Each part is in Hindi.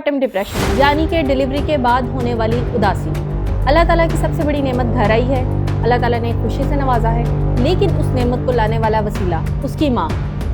पोस्टमार्टम डिप्रेशन यानी कि डिलीवरी के बाद होने वाली उदासी। अल्लाह ताला की सबसे बड़ी नेमत घर आई है। अल्लाह ताला ने खुशी से नवाजा है, लेकिन उस नेमत को लाने वाला वसीला उसकी माँ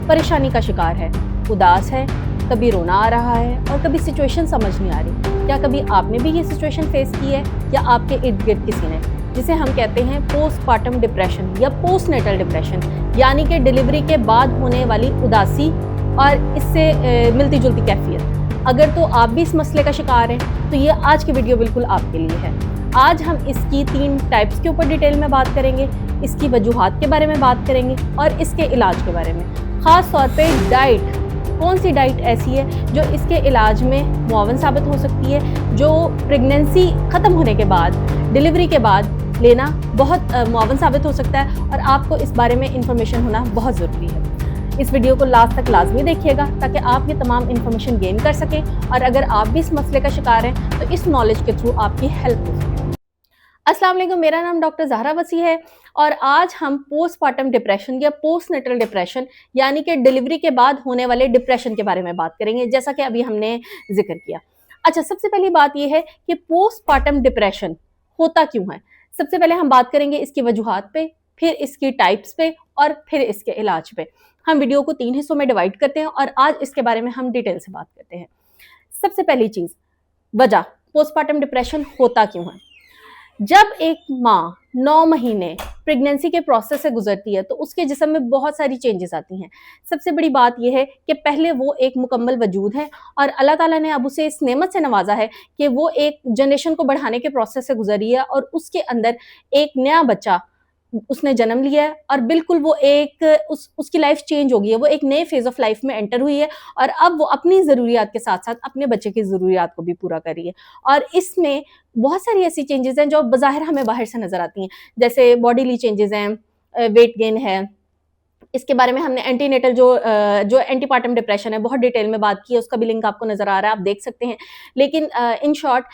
परेशानी का शिकार है, उदास है, कभी रोना आ रहा है और कभी सिचुएशन समझ नहीं आ रही। क्या कभी आपने भी ये सिचुएशन फेस की है या आपके इर्द गिर्द किसी ने, जिसे हम कहते हैं पोस्टमार्टम डिप्रेशन या पोस्टनेटल डिप्रेशन, यानी कि डिलीवरी के बाद होने वाली उदासी और इससे मिलती जुलती कैफियत। अगर तो आप भी इस मसले का शिकार हैं तो ये आज की वीडियो बिल्कुल आपके लिए है। आज हम इसकी 3 टाइप्स के ऊपर डिटेल में बात करेंगे, इसकी वजूहात के बारे में बात करेंगे और इसके इलाज के बारे में। ख़ास तौर पे डाइट, कौन सी डाइट ऐसी है जो इसके इलाज में मुआवन साबित हो सकती है, जो प्रेगनेंसी ख़त्म होने के बाद, डिलीवरी के बाद लेना बहुत मुआवन साबित हो सकता है और आपको इस बारे में इंफॉर्मेशन होना बहुत ज़रूरी है। इस वीडियो को लास्ट तक लाजमी देखिएगा ताकि आप ये तमाम इन्फॉर्मेशन गेन कर सकें और अगर आप भी इस मसले का शिकार हैं तो इस नॉलेज के थ्रू आपकी हेल्प हो सके। अस्सलाम वालेकुम, मेरा नाम डॉक्टर ज़हरा वसी है और आज हम पोस्टमार्टम डिप्रेशन या पोस्टनेटल डिप्रेशन यानी कि डिलीवरी के बाद होने वाले डिप्रेशन के बारे में बात करेंगे, जैसा कि अभी हमने जिक्र किया। अच्छा, सबसे पहली बात यह है कि पोस्टमार्टम डिप्रेशन होता क्यों है। सबसे पहले हम बात करेंगे इसकी वजूहात पे, फिर इसकी टाइप्स पे और फिर इसके इलाज पे। हम वीडियो को 3 हिस्सों में डिवाइड करते हैं और आज इसके बारे में हम डिटेल से बात करते हैं। सबसे पहली चीज़, वजह, पोस्टमार्टम डिप्रेशन होता क्यों है। जब एक माँ 9 महीने प्रेगनेंसी के प्रोसेस से गुजरती है तो उसके जिस्म में बहुत सारी चेंजेस आती हैं। सबसे बड़ी बात यह है कि पहले वो एक मुकम्मल वजूद है और अल्लाह ताला ने अब उसे इस नेमत से नवाजा है कि वो एक जनरेशन को बढ़ाने के प्रोसेस से गुजरी है और उसके अंदर एक नया बच्चा उसने जन्म लिया है और बिल्कुल वो एक उसकी लाइफ चेंज हो गई है। वो एक नए फेज ऑफ लाइफ में एंटर हुई है और अब वो अपनी ज़रूरियात के साथ साथ अपने बच्चे की ज़रूरियात को भी पूरा कर रही है। और इसमें बहुत सारी ऐसी चेंजेस हैं जो बज़ाहिर हमें बाहर से नज़र आती हैं, जैसे बॉडीली चेंजेस हैं, वेट गेन है। इसके बारे में हमने एंटीनेटल जो एंटीपार्टम डिप्रेशन है बहुत डिटेल में बात की है, उसका भी लिंक आपको नज़र आ रहा है, आप देख सकते हैं। लेकिन इन शॉर्ट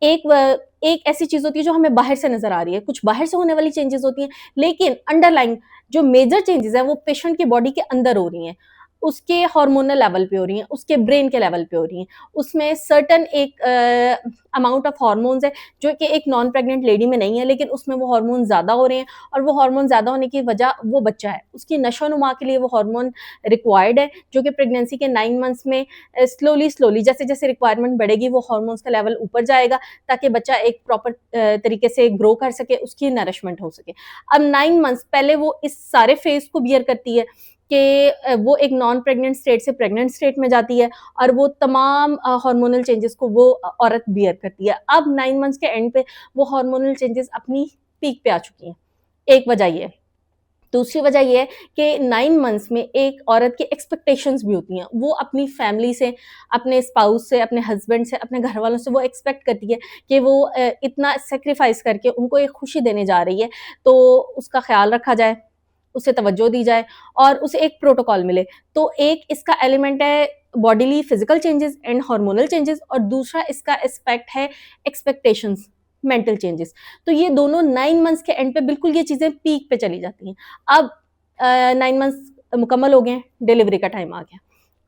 एक ऐसी चीज़ होती है जो हमें बाहर से नज़र आ रही है, कुछ बाहर से होने वाली चेंजेस होती हैं, लेकिन अंडरलाइंग जो मेजर चेंजेस हैं वो पेशेंट की बॉडी के अंदर हो रही हैं, उसके हार्मोनल लेवल पे हो रही हैं, उसके ब्रेन के लेवल पे हो रही हैं। उसमें सर्टन एक अमाउंट ऑफ हार्मोन्स है जो कि एक नॉन प्रेग्नेंट लेडी में नहीं है, लेकिन उसमें वो हार्मोन ज़्यादा हो रहे हैं और वो हार्मोन ज़्यादा होने की वजह वो बच्चा है, उसकी नशोनुमा के लिए वो हार्मोन रिक्वायर्ड है, जो कि प्रेगनेंसी के 9 मंथ्स में स्लोली जैसे जैसे रिक्वायरमेंट बढ़ेगी वो हार्मोन्स का लेवल ऊपर जाएगा ताकि बच्चा एक प्रॉपर तरीके से ग्रो कर सके, उसकी नरिशमेंट हो सके। अब 9 मंथ्स पहले वो इस सारे फेज को बियर करती है कि वो एक नॉन प्रेग्नेंट स्टेट से प्रेग्नेंट स्टेट में जाती है और वो तमाम हार्मोनल चेंजेस को वो औरत बियर करती है। अब 9 मंथ्स के एंड पे वो हार्मोनल चेंजेस अपनी पीक पे आ चुकी हैं, एक वजह ये है। दूसरी वजह ये है कि 9 मंथ्स में एक औरत की एक्सपेक्टेशंस भी होती हैं, वो अपनी फैमिली से, अपने स्पाउस से, अपने हस्बैंड से, अपने घर वालों से वो एक्सपेक्ट करती है कि वो इतना सेक्रीफाइस करके उनको एक खुशी देने जा रही है तो उसका ख्याल रखा जाए, उसे तवज्जो दी जाए और उसे एक प्रोटोकॉल मिले। तो एक इसका एलिमेंट है bodily physical changes and hormonal changes और दूसरा इसका एस्पेक्ट है एक्सपेक्टेशंस, मेंटल चेंजेस। तो ये दोनों 9 मंथ्स के एंड पे बिल्कुल ये चीज़ें पीक पे चली जाती हैं। अब 9 मंथ्स मुकम्मल हो गए, डिलीवरी का टाइम आ गया।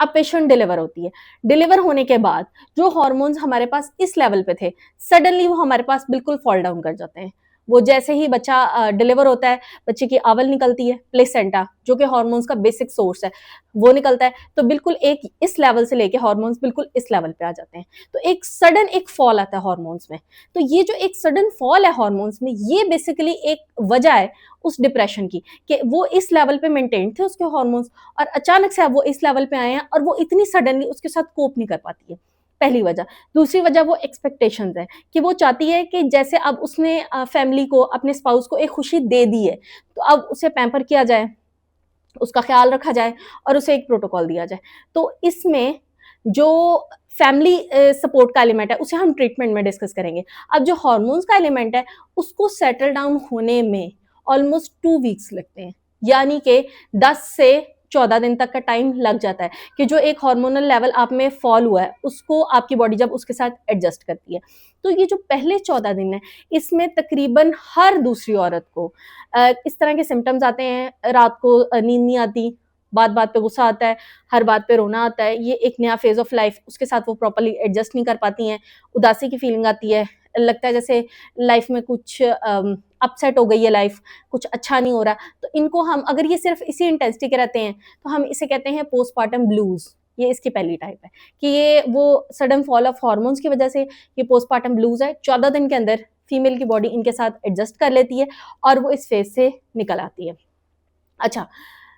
अब पेशेंट डिलीवर होती है। डिलीवर होने के बाद जो हार्मोन्स हमारे पास इस लेवल पे थे, सडनली वो हमारे पास बिल्कुल फॉल डाउन कर जाते हैं। वो जैसे ही बच्चा डिलीवर होता है, बच्चे की आवल निकलती है, प्लेसेंटा जो कि हार्मोन्स का बेसिक सोर्स है, वो निकलता है, तो बिल्कुल एक इस लेवल से लेके हार्मोन्स बिल्कुल इस लेवल पे आ जाते हैं। तो एक सडन एक फॉल आता है हार्मोन्स में। तो ये जो एक सडन फॉल है हार्मोन्स में, ये बेसिकली एक वजह है उस डिप्रेशन की कि वो इस लेवल पे मेंटेन थे उसके हार्मोन्स और अचानक से अब वो इस लेवल पे आए हैं और वो इतनी सडनली उसके साथ कोप नहीं कर पाती है, पहली वजह। दूसरी वजह वो एक्सपेक्टेशंस है कि वो चाहती है कि जैसे अब उसने फैमिली को, अपने स्पाउस को एक खुशी दे दी है, तो अब उसे पैम्पर किया जाए, उसका ख्याल रखा जाए और उसे एक प्रोटोकॉल दिया जाए। तो इसमें जो फैमिली सपोर्ट का एलिमेंट है उसे हम ट्रीटमेंट में डिस्कस करेंगे। अब जो हार्मोन्स का एलिमेंट है उसको सेटल डाउन होने में ऑलमोस्ट 2 वीक्स लगते हैं, यानी कि 10 से 14 दिन तक का टाइम लग जाता है कि जो एक हार्मोनल लेवल आप में फॉल हुआ है उसको आपकी बॉडी जब उसके साथ एडजस्ट करती है। तो ये जो पहले 14 दिन है इसमें तकरीबन हर दूसरी औरत को इस तरह के सिम्टम्स आते हैं, रात को नींद नहीं आती, बात बात पे गुस्सा आता है, हर बात पे रोना आता है, ये एक नया फेज ऑफ लाइफ, उसके साथ वो प्रॉपर्ली एडजस्ट नहीं कर पाती हैं, उदासी की फीलिंग आती है, लगता है जैसे लाइफ में कुछ अपसेट हो गई है लाइफ, कुछ अच्छा नहीं हो रहा। तो इनको हम अगर ये सिर्फ इसी इंटेंसिटी के रहते हैं तो हम इसे कहते हैं पोस्टपार्टम ब्लूज। ये इसकी पहली टाइप है कि ये वो सडन फॉल ऑफ हार्मोन्स की वजह से ये पोस्टपार्टम ब्लूज है। 14 दिन के अंदर फीमेल की बॉडी इनके साथ एडजस्ट कर लेती है और वो इस फेज से निकल आती है। अच्छा,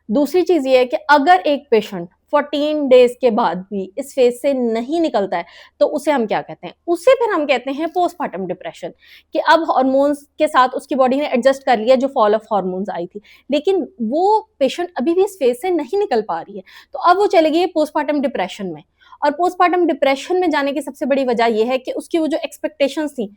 दूसरी चीज ये है कि अगर एक पेशेंट 14 डेज के बाद भी इस फेज से नहीं निकलता है तो उसे हम क्या कहते हैं, उसे फिर हम कहते हैं पोस्टपार्टम डिप्रेशन, कि अब हार्मोन्स के साथ उसकी बॉडी ने एडजस्ट कर लिया, जो फॉल ऑफ हार्मोन्स आई थी, लेकिन वो पेशेंट अभी भी इस फेज से नहीं निकल पा रही है, तो अब वो चले गई पोस्टपार्टम डिप्रेशन में। और पोस्टपार्टम डिप्रेशन में जाने की सबसे बड़ी वजह यह है कि उसकी वो जो एक्सपेक्टेशंस थी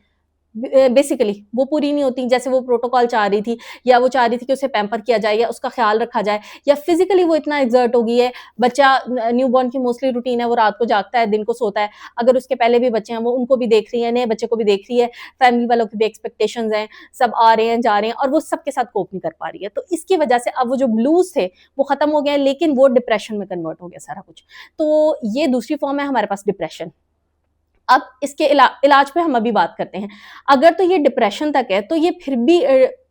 बेसिकली वो पूरी नहीं होती, जैसे वो प्रोटोकॉल चाह रही थी, या वो चाह रही थी कि उसे पैम्पर किया जाए या उसका ख्याल रखा जाए, या फिजिकली वो इतना एग्जर्ट हो गई है। बच्चा न्यूबॉर्न की मोस्टली रूटीन है, वो रात को जागता है, दिन को सोता है, अगर उसके पहले भी बच्चे हैं वो उनको भी देख रही है, नए बच्चे को भी देख रही है, फैमिली वालों की भी एक्सपेक्टेशंस हैं, सब आ रहे हैं जा रहे हैं और वो सबके साथ कोप नहीं कर पा रही है। तो इसकी वजह से अब वो जो ब्लूज थे वो खत्म हो गए, लेकिन वो डिप्रेशन में कन्वर्ट हो गया सारा कुछ। तो ये दूसरी फॉर्म है हमारे पास डिप्रेशन। अब इसके इलाज पे हम अभी बात करते हैं। अगर तो ये डिप्रेशन तक है तो ये फिर भी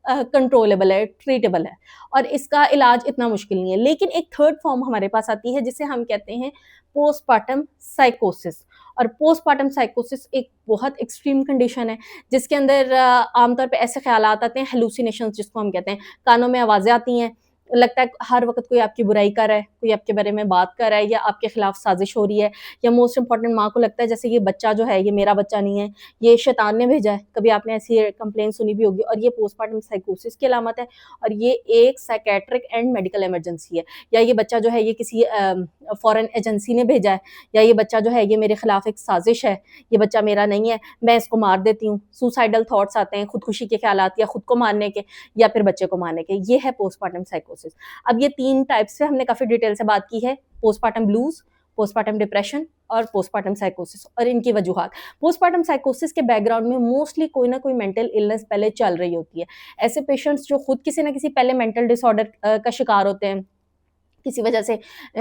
कंट्रोलेबल है, ट्रीटेबल है और इसका इलाज इतना मुश्किल नहीं है। लेकिन एक थर्ड फॉर्म हमारे पास आती है जिसे हम कहते हैं पोस्टपार्टम साइकोसिस। और पोस्टपार्टम साइकोसिस एक बहुत एक्सट्रीम कंडीशन है जिसके अंदर आमतौर पे ऐसे ख्यालात आते हैं, हेलुसिनेशंस जिसको हम कहते हैं, कानों में आवाजें आती हैं, लगता है हर वक्त कोई आपकी बुराई कर रहा है, कोई आपके बारे में बात कर रहा है या आपके खिलाफ साजिश हो रही है, या मोस्ट इंपॉर्टेंट माँ को लगता है जैसे ये बच्चा जो है ये मेरा बच्चा नहीं है, ये शैतान ने भेजा है। कभी आपने ऐसी कंप्लेन सुनी भी होगी। और ये पोस्टमार्टम साइकोसिस की अलामत है और ये एक साइकेट्रिक एंड मेडिकल इमरजेंसी है। या ये बच्चा जो है ये किसी फॉरेन एजेंसी ने भेजा है, या ये बच्चा जो है ये मेरे खिलाफ एक साजिश है, ये बच्चा मेरा नहीं है, मैं इसको मार देती हूँ। सुसाइडल थॉट्स आते हैं, खुदकुशी के ख्याल, या खुद को मारने के या फिर बच्चे को मारने के। ये है पोस्टमार्टम साइकोसिस। अब ये 3 टाइप्स पे हमने काफी डिटेल से बात की है, पोस्टपार्टम ब्लूज, पोस्टपार्टम डिप्रेशन और पोस्टपार्टम साइकोसिस और इनकी वजूहात। पोस्टपार्टम साइकोसिस के बैकग्राउंड में मोस्टली कोई ना कोई मेंटल इलनेस पहले चल रही होती है। ऐसे पेशेंट्स जो खुद किसी ना किसी पहले मेंटल डिसऑर्डर का शिकार होते हैं, किसी वजह से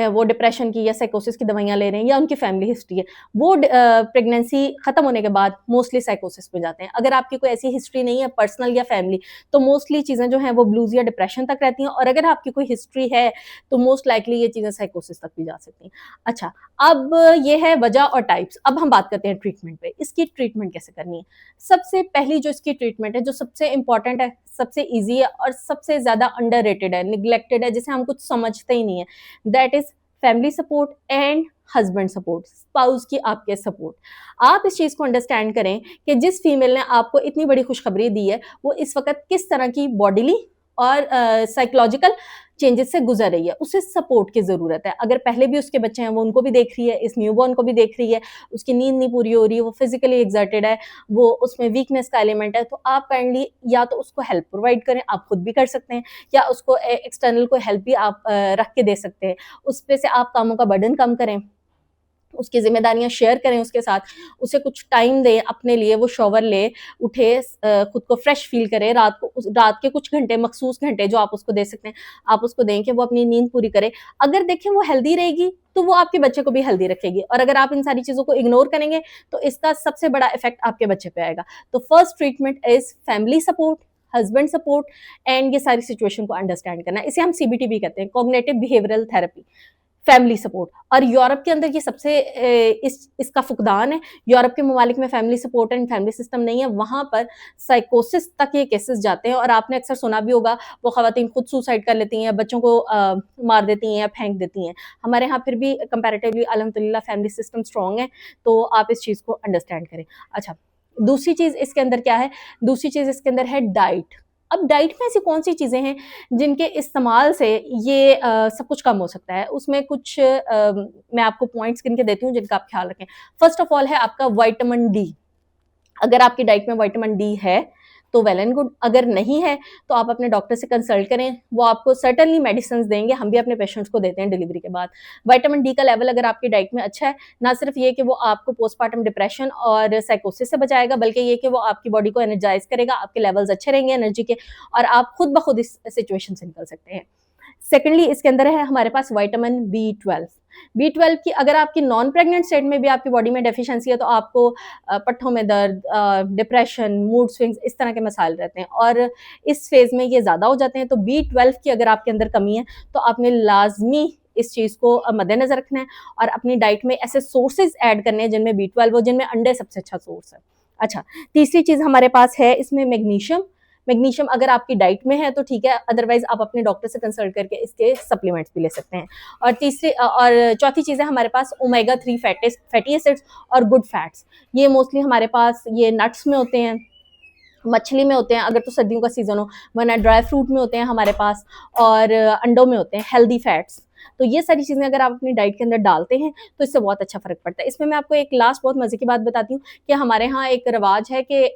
वो डिप्रेशन की या साइकोसिस की दवाइयाँ ले रहे हैं, या उनकी फैमिली हिस्ट्री है, वो प्रेगनेंसी खत्म होने के बाद मोस्टली साइकोसिस में जाते हैं। अगर आपकी कोई ऐसी हिस्ट्री नहीं है पर्सनल या फैमिली, तो मोस्टली चीज़ें जो हैं वो ब्लूज या डिप्रेशन तक रहती हैं, और अगर आपकी कोई हिस्ट्री है तो मोस्ट लाइकली ये चीज़ें साइकोसिस तक भी जा सकती हैं। अच्छा, अब ये है वजह और टाइप्स। अब हम बात करते हैं ट्रीटमेंट पे, इसकी ट्रीटमेंट कैसे करनी है। सबसे पहली जो इसकी ट्रीटमेंट है, जो सबसे इंपॉर्टेंट है, सबसे ईजी है और सबसे ज़्यादा अंडररेटेड है, निग्लेक्टेड है, जिसे हम कुछ समझते ही नहीं है, that is family support and husband support, spouse की आपके सपोर्ट। आप इस चीज़ को अंडरस्टैंड करें कि जिस फीमेल ने आपको इतनी बड़ी खुशखबरी दी है वो इस वक्त किस तरह की बॉडीली और साइकोलॉजिकल चेंजेस से गुजर रही है, उसे सपोर्ट की ज़रूरत है। अगर पहले भी उसके बच्चे हैं वो उनको भी देख रही है, इस न्यूबॉर्न को भी देख रही है, उसकी नींद नहीं पूरी हो रही है, वो फिजिकली एग्जर्टेड है, वो उसमें वीकनेस का एलिमेंट है, तो आप काइंडली या तो उसको हेल्प प्रोवाइड करें, आप खुद भी कर सकते हैं, या उसको एक्सटर्नल कोई हेल्प भी आप रख के दे सकते हैं। उस पे से आप कामों का बर्डन कम करें, उसकी जिम्मेदारियां शेयर करें उसके साथ, उसे कुछ टाइम दें अपने लिए, वो शॉवर ले, उठे, खुद को फ्रेश फील करे, रात के कुछ घंटे, मखसूस घंटे जो आप उसको दे सकते हैं, आप उसको दें कि वो अपनी नींद पूरी करे। अगर देखें वो हेल्दी रहेगी तो वो आपके बच्चे को भी हेल्दी रखेगी, और अगर आप इन सारी चीजों को इग्नोर करेंगे तो इसका सबसे बड़ा इफेक्ट आपके बच्चे पे आएगा। तो first treatment is family support, husband support and ये सारी सिचुएशन को अंडरस्टैंड करना। इसे हम सीबीटी भी कहते हैं, cognitive behavioural therapy, family support. और यूरोप के अंदर ये सबसे इसका फुकदान है। यूरोप के ममालिक में family support and family system नहीं है, वहां पर साइकोसिस तक ये केसेस जाते हैं। और आपने अक्सर सुना भी होगा वो खवातीन खुद सुसाइड कर लेती हैं, बच्चों को मार देती हैं या फेंक देती हैं। हमारे यहाँ फिर भी कंपैरेटिवली अल्हम्दुलिल्लाह फैमिली सिस्टम स्ट्रॉन्ग है, तो आप इस चीज़ को अंडरस्टैंड करें। अच्छा, दूसरी चीज़ इसके अंदर क्या है, दूसरी चीज़ इसके अंदर है डाइट। अब डाइट में ऐसी कौन सी चीज़ें हैं जिनके इस्तेमाल से ये सब कुछ कम हो सकता है। उसमें कुछ मैं आपको पॉइंट्स गिन के देती हूँ जिनका आप ख्याल रखें। फर्स्ट ऑफ ऑल है आपका विटामिन डी। अगर आपकी डाइट में विटामिन डी है तो वेल एंड गुड, अगर नहीं है तो आप अपने डॉक्टर से कंसल्ट करें, वो आपको सर्टेनली मेडिसिन देंगे, हम भी अपने पेशेंट्स को देते हैं डिलीवरी के बाद। विटामिन डी का लेवल अगर आपकी डाइट में अच्छा है, ना सिर्फ ये कि वो आपको पोस्टपार्टम डिप्रेशन और साइकोसिस से बचाएगा, बल्कि ये कि वो आपकी बॉडी को एनर्जाइज करेगा, आपके लेवल्स अच्छे रहेंगे एनर्जी के, और आप खुद ब खुद इस सिचुएशन से निकल सकते हैं। सेकेंडली इसके अंदर है हमारे पास विटामिन B12 की अगर आपकी नॉन प्रेग्नेंट स्टेट में भी आपकी बॉडी में डेफिशिएंसी है तो आपको पट्ठों में दर्द, डिप्रेशन, मूड स्विंग्स इस तरह के मसाइल रहते हैं और इस फेज में ये ज़्यादा हो जाते हैं। तो B12 की अगर आपके अंदर कमी है तो आपने लाजमी इस चीज़ को मद्देनजर रखना है और अपनी डाइट में ऐसे सोर्सेज ऐड करने हैं जिनमें B12 हो, जिनमें अंडे सबसे अच्छा सोर्स है। अच्छा, तीसरी चीज़ हमारे पास है इसमें मैग्नीशियम अगर आपकी डाइट में है तो ठीक है, अदरवाइज आप अपने डॉक्टर से कंसल्ट करके इसके सप्लीमेंट्स भी ले सकते हैं। और चौथी चीज़ है हमारे पास ओमेगा 3 फैटी एसिड्स और गुड फैट्स। ये मोस्टली हमारे पास ये नट्स में होते हैं, मछली में होते हैं अगर तो सर्दियों का सीजन हो, वरना ड्राई फ्रूट में होते हैं हमारे पास, और अंडों में होते हैं हेल्दी फैट्स। तो ये सारी चीज़ें अगर आप अपनी डाइट के अंदर डालते हैं तो इससे बहुत अच्छा फ़र्क पड़ता है। इसमें मैं आपको एक लास्ट बहुत मज़े की बात बताती हूँ कि हमारे यहाँ एक रिवाज है कि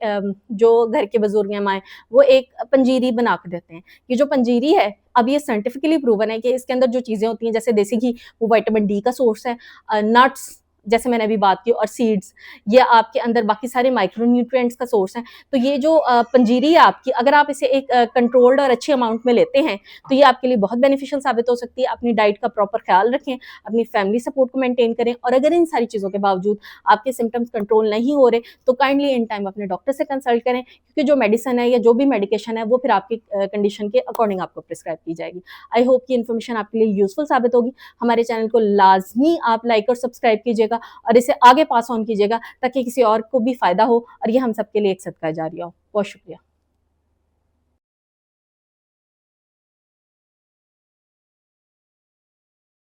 जो घर के बुजुर्ग हैं माएँ, वो एक पंजीरी बना के देते हैं। ये जो पंजीरी है, अब ये साइंटिफिकली प्रूवन है कि इसके अंदर जो चीज़ें होती हैं जैसे देसी घी, वो विटामिन डी का सोर्स है, नट्स जैसे मैंने अभी बात की, और सीड्स, ये आपके अंदर बाकी सारे माइक्रो न्यूट्रिएंट्स का सोर्स है। तो ये जो पंजीरी है आपकी, अगर आप इसे एक कंट्रोल्ड और अच्छे अमाउंट में लेते हैं तो ये आपके लिए बहुत बेनिफिशियल साबित हो सकती है। अपनी डाइट का प्रॉपर ख्याल रखें, अपनी फैमिली सपोर्ट को मेंटेन करें, और अगर इन सारी चीज़ों के बावजूद आपके सिम्टम्स कंट्रोल नहीं हो रहे तो काइंडली इन टाइम अपने डॉक्टर से कंसल्ट करें, क्योंकि जो मेडिसिन है या जो भी मेडिकेशन है वो फिर आपकी कंडीशन के अकॉर्डिंग आपको प्रिस्क्राइब की जाएगी। आई होप कि इन्फॉर्मेशन आपके लिए यूजफुल साबित होगी। हमारे चैनल को लाजमी आप लाइक और सब्सक्राइब कीजिएगा और इसे आगे पास ऑन कीजिएगा ताकि किसी और को भी फायदा हो और ये हम सबके लिए एक सदका जारिया हो। बहुत शुक्रिया।